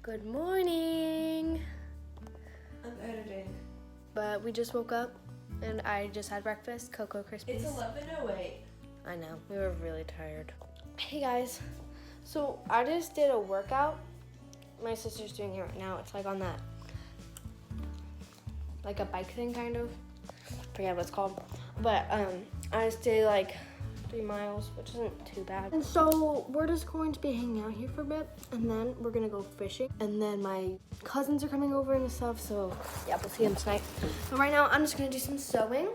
Good morning. I'm editing. But we just woke up and I just had breakfast, Cocoa Krispies. It's 11:08. I know, we were really tired. Hey guys, so I just did a workout. My sister's doing it right now. It's like on that, like a bike thing kind of. Forget what it's called. But I just did like 3 miles, which isn't too bad. And so we're just going to be hanging out here for a bit, and then we're gonna go fishing. And then my cousins are coming over and stuff, so yeah, we'll see them tonight. But right now, I'm just gonna do some sewing.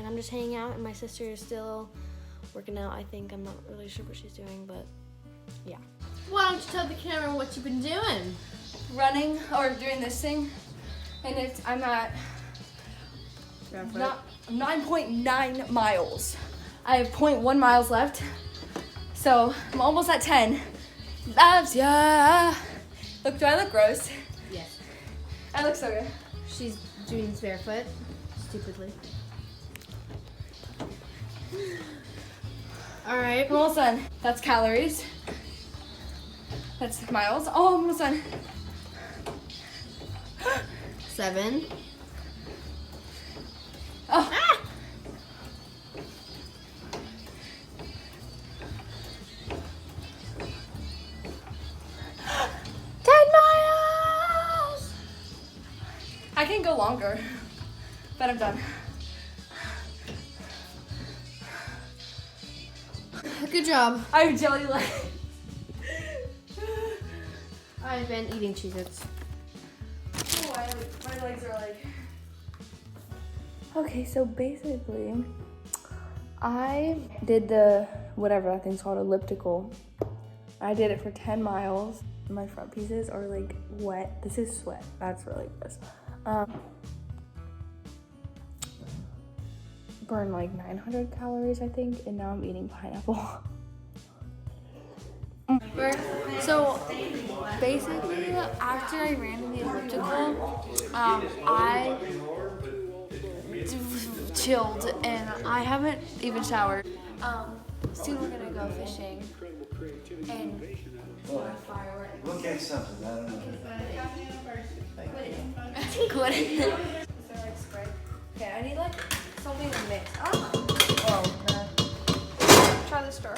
I'm just hanging out, and my sister is still working out. I think I'm not really sure what she's doing, but yeah. Why don't you tell the camera what you've been doing? Running or doing this thing, and I'm at 9.9 miles. I have 0.1 miles left, so I'm almost at 10. Loves ya. Look, do I look gross? Yes. I look so good. She's doing this barefoot, stupidly. All right. I'm almost done. That's calories. That's miles. Oh, I'm almost done. 7. Oh. Ah! I can go longer, but I'm done. Good job. I have jelly legs. I've been eating Cheez-Its. Oh, my legs are like... Okay, so basically, I did the, whatever that thing's called, elliptical. I did it for 10 miles. My front pieces are like wet. This is sweat. That's really gross. Burned like 900 calories, I think, and now I'm eating pineapple. So basically, after I ran in the elliptical, I chilled and I haven't even showered. Soon we're gonna go fishing and fireworks. We'll catch something, I don't know. Quit. Okay, I need like something to mix. Oh, no. Try the stir.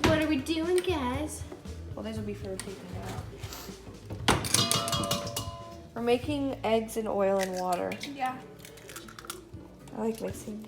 What are we doing, guys? Well, these will be for taking it out. We're making eggs in oil and water. Yeah. I like mixing.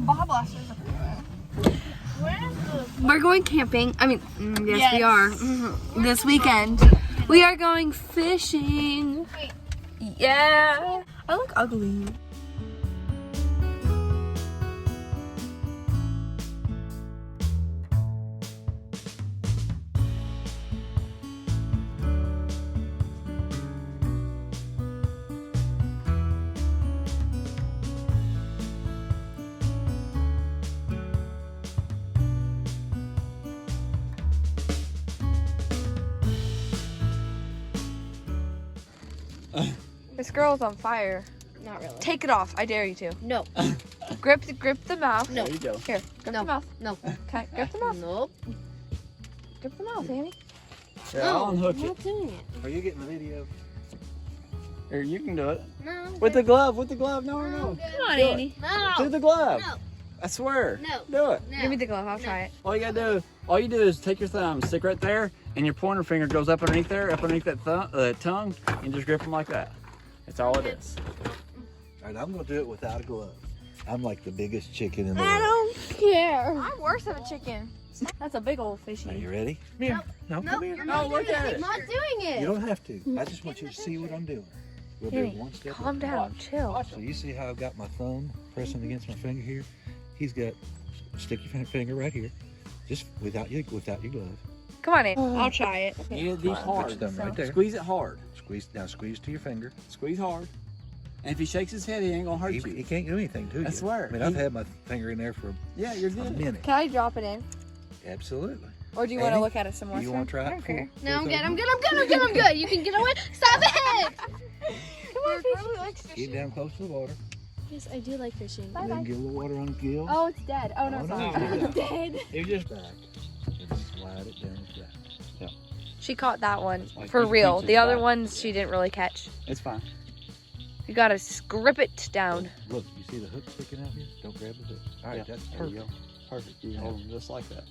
Baja Blasters. We're going camping. I mean, yes, we are. This weekend. We are going fishing. Yeah. I look ugly. This girl's on fire. Not really. Take it off. I dare you to. No. Grip the mouth. No. There you go. Here, grip No. the mouth. No. Okay, grip the mouth. Nope. Grip the mouth, Annie. Yeah, I'll unhook I'm it. not doing it. Are you getting the video? Here, you can do it. No. With the glove, with the glove. No, no. Come on, Do it. Andy. No. Do the glove. No. I swear. No. Do it. No. Give me the glove. I'll try it. All you gotta do, all you do is take your thumb, stick right there, and your pointer finger goes up underneath there, up underneath that tongue, and just grip them like that. That's all it is. All right, I'm gonna do it without a glove. I'm like the biggest chicken in the I world. don't care. I'm worse than a chicken. That's a big old Are fishy. you ready? Come here. No, come here. Oh, look at it. I'm not doing it. You don't have to. I just want you to see what I'm doing. We'll do it Kenny, one step. calm at a time. down. Chill. So you see how I've got my thumb pressing against my finger here? He's got stick your finger right here, just without your glove. Come on, Andy. I'll try it. You need these Put hard. your thumb right there. Squeeze it hard. Squeeze now. Squeeze to your finger. Squeeze hard. And if he shakes his head, he ain't gonna hurt He you. can't do anything to you. I swear. I mean, I've had my finger in there for Yeah, you're a good. minute. Can I drop it in? Absolutely. Or do you want to Andy, look at it some more? Do you want to try I it? don't care. No, I'm good. I'm good. I'm good. I'm good. I'm good. You can get away. Stop it. Come on, fishy. Get down close to the water. Yes, I do like fishing. And then get a little water on the gill. Oh, it's dead. Oh, no, Oh, it's no, not. it's It's dead. You just back and slide it down his back. She caught that one. Like For these real. pieces The other back. ones she didn't really catch. It's fine. You gotta grip it down. Look, you see the hook sticking out here? Don't grab the hook. All right, Yeah, that's there you perfect. go. Perfect. You can hold them just like that.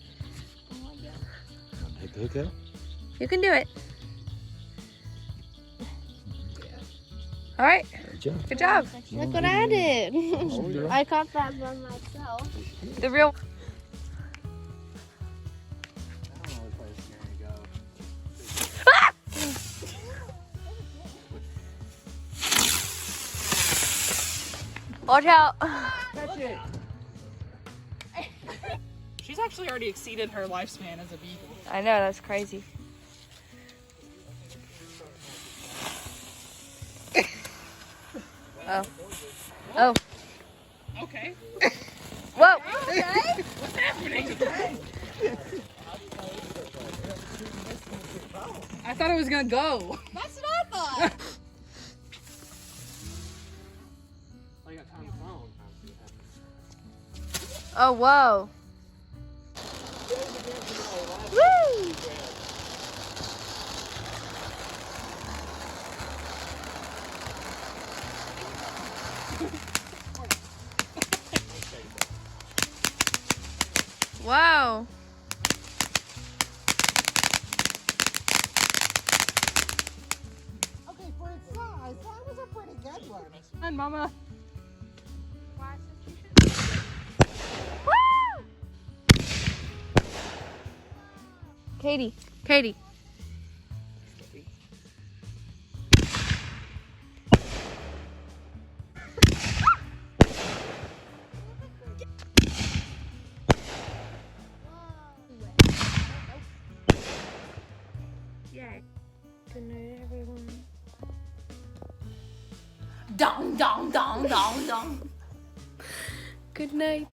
Take the hook out. You can do it. All right. Good job. Good job. Look what I did. Oh, yeah. I caught that by myself. The real. Watch out. She's actually already exceeded her lifespan as a beagle. I know, that's crazy. Oh. Oh. Okay. Whoa. What's happening? I thought it was gonna go. That's what I thought. Oh, whoa. Woo! Wow. Okay, for its size, that was a pretty good one. Come on, Mama. Katie. Katie. Good night, everyone. Dong, dong, dong, dong, dong. Good night.